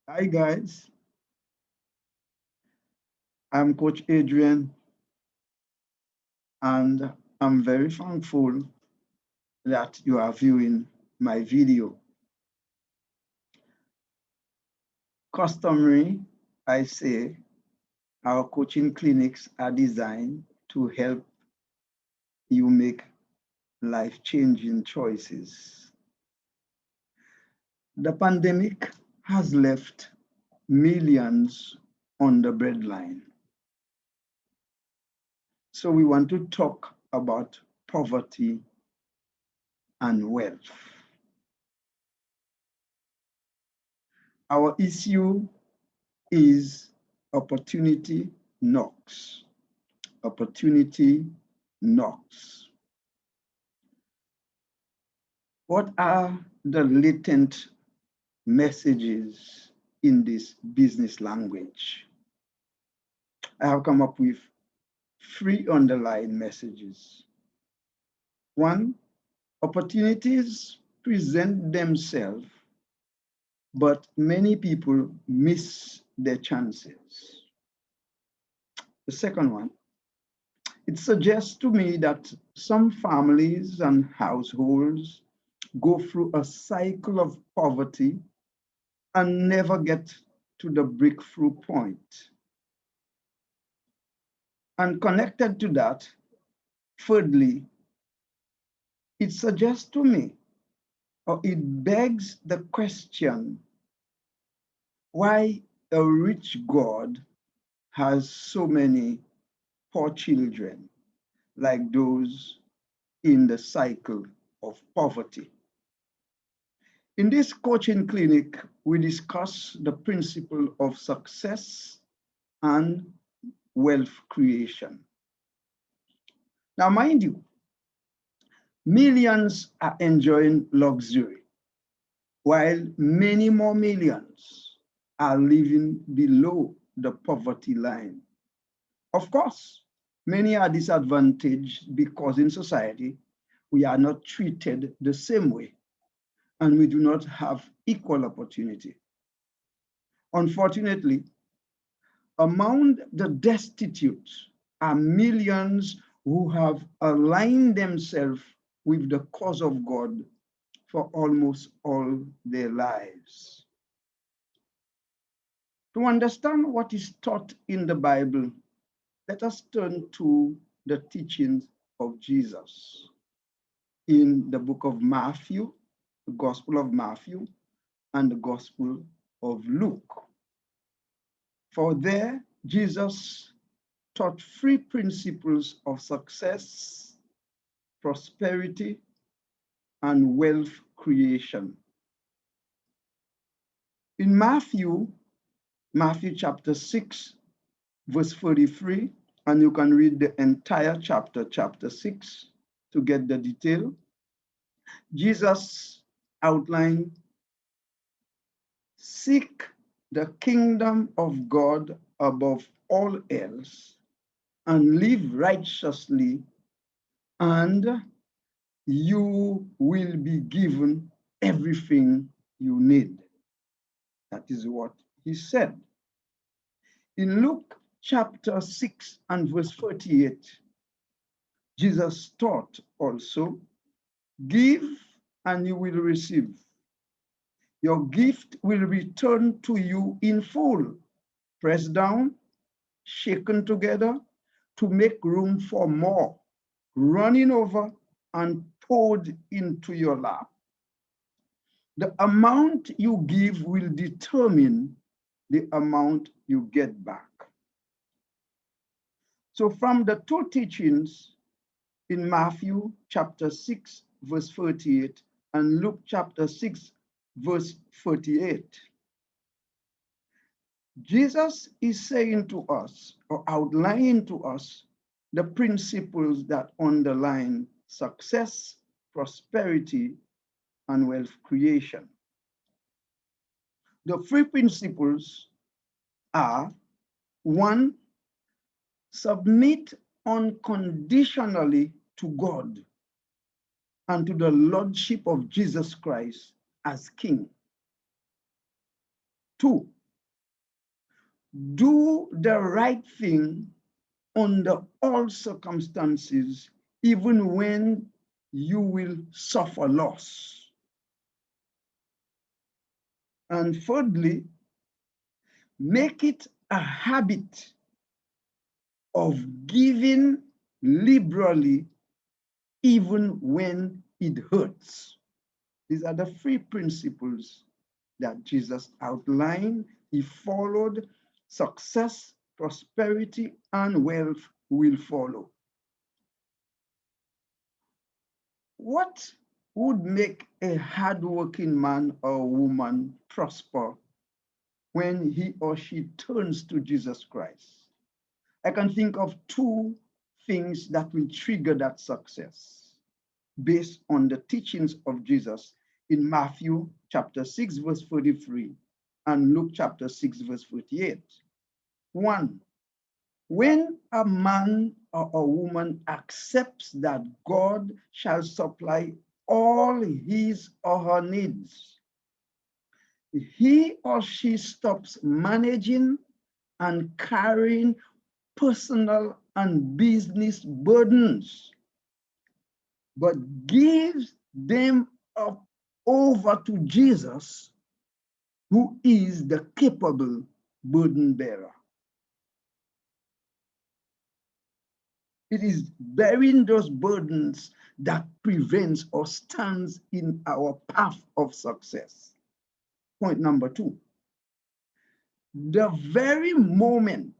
Hi guys, I'm Coach Adrien, and I'm very thankful that you are viewing my video. Customary, I say our coaching clinics are designed to help you make life-changing choices. The pandemic has left millions on the breadline. So we want to talk about poverty and wealth. Our issue is opportunity knocks. Opportunity knocks. What are the latent messages in this business language? I have come up with three underlying messages. One, opportunities present themselves, but many people miss their chances. The second one, it suggests to me that some families and households go through a cycle of poverty and never get to the breakthrough point. And connected to that, thirdly, it suggests to me, or it begs the question, why a rich God has so many poor children like those in the cycle of poverty. In this coaching clinic, we discuss the principle of success and wealth creation. Now, mind you, millions are enjoying luxury, while many more millions are living below the poverty line. Of course, many are disadvantaged because in society, we are not treated the same way and we do not have equal opportunity. Unfortunately, among the destitute are millions who have aligned themselves with the cause of God for almost all their lives. To understand what is taught in the Bible, let us turn to the teachings of Jesus in the book of Matthew, the Gospel of Matthew, and the Gospel of Luke. For there, Jesus taught three principles of success, prosperity, and wealth creation. In Matthew chapter 6, verse 43, and you can read the entire chapter 6, to get the detail. Jesus outlined, seek the kingdom of God above all else and live righteously, and you will be given everything you need. That is what he said. In Luke chapter 6 and verse 48, Jesus taught also, give and you will receive. Your gift will return to you in full, pressed down, shaken together to make room for more, running over and poured into your lap. The amount you give will determine the amount you get back. So from the two teachings in Matthew chapter 6, verse 38, and Luke chapter 6, verse 38, Jesus is saying to us, or outlining to us, the principles that underline success, prosperity, and wealth creation. The three principles are: one, submit unconditionally to God and to the Lordship of Jesus Christ as King. Two, do the right thing under all circumstances, even when you will suffer loss. And thirdly, make it a habit of giving liberally even when it hurts. These are the three principles that Jesus outlined. He followed. Success, prosperity, and wealth will follow. What would make a hardworking man or woman prosper when he or she turns to Jesus Christ? I can think of two things that will trigger that success based on the teachings of Jesus in Matthew chapter 6, verse 43, and Luke chapter 6, verse 48. One, when a man or a woman accepts that God shall supply all his or her needs, he or she stops managing and carrying personal and business burdens, but gives them up over to Jesus, who is the capable burden bearer. It is bearing those burdens that prevents or stands in our path of success. Point number two, the very moment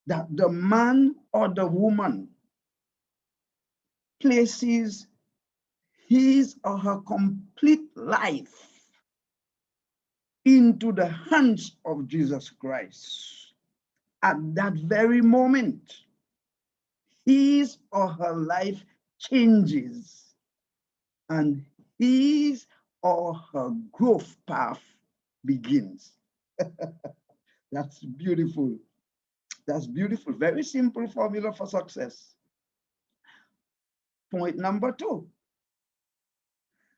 that the man or the woman places his or her complete life into the hands of Jesus Christ, at that very moment, his or her life changes and his or her growth path begins. That's beautiful. That's beautiful. Very simple formula for success. Point number two,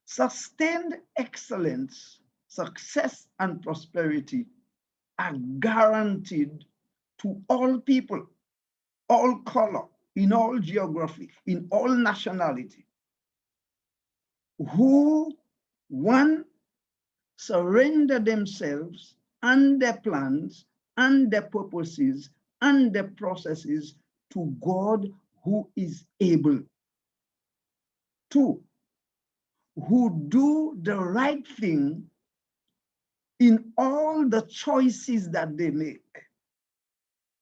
sustained excellence, success, and prosperity are guaranteed to all people, all color, in all geography, in all nationality, who, one, surrender themselves and their plans and their purposes and their processes to God, who is able. Two, who do the right thing in all the choices that they make,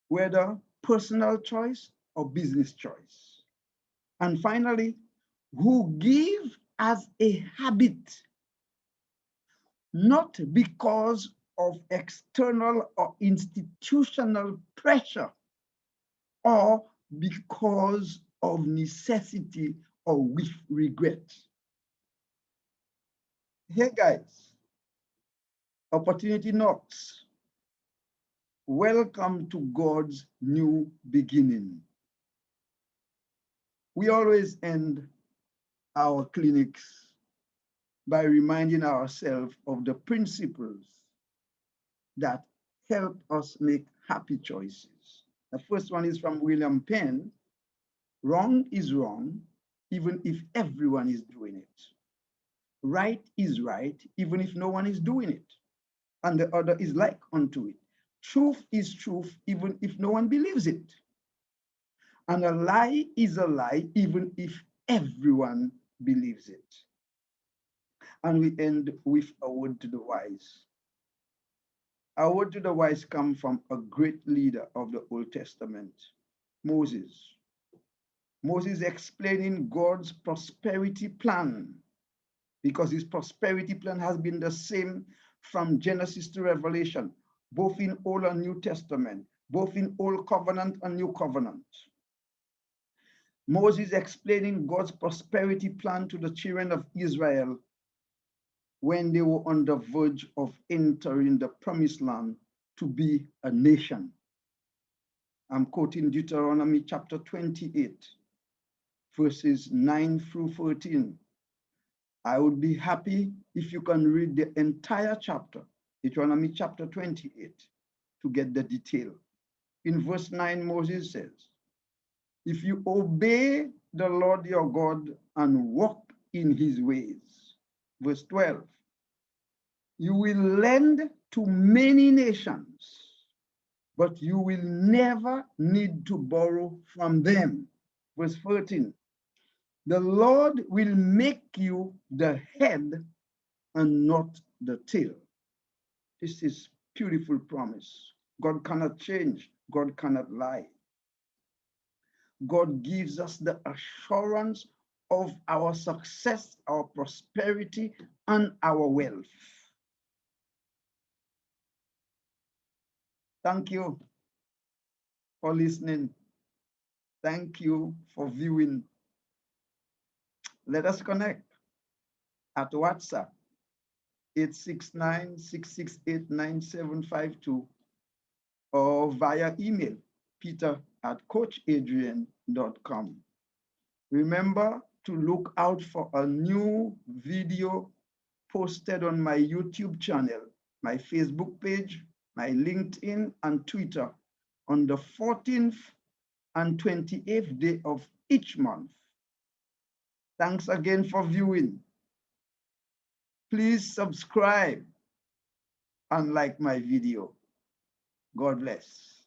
whether personal choice or business choice. And finally, who give as a habit, not because of external or institutional pressure or because of necessity or with regret. Hey guys, opportunity knocks. Welcome to God's new beginning. We always end our clinics by reminding ourselves of the principles that help us make happy choices. The first one is from William Penn. Wrong is wrong, even if everyone is doing it. Right is right, even if no one is doing it. And the other is like unto it. Truth is truth, even if no one believes it. And a lie is a lie, even if everyone believes it. And we end with a word to the wise. Our word to the wise comes from a great leader of the Old Testament, Moses. Moses explaining God's prosperity plan, because his prosperity plan has been the same from Genesis to Revelation, both in Old and New Testament, both in Old Covenant and New Covenant. Moses explaining God's prosperity plan to the children of Israel when they were on the verge of entering the promised land to be a nation. I'm quoting Deuteronomy chapter 28, verses 9 through 13. I would be happy if you can read the entire chapter, Deuteronomy chapter 28, to get the detail. In verse 9, Moses says, if you obey the Lord your God and walk in his ways, verse 12, you will lend to many nations, but you will never need to borrow from them. Verse 14, the Lord will make you the head and not the tail. This is beautiful promise. God cannot change. God cannot lie. God gives us the assurance of our success, our prosperity, and our wealth. Thank you for listening. Thank you for viewing. Let us connect at WhatsApp 869-668-9752 or via email peter@coachadrien.com. Remember to look out for a new video posted on my YouTube channel, my Facebook page, my LinkedIn, and Twitter on the 14th and 28th day of each month. Thanks again for viewing. Please subscribe and like my video. God bless.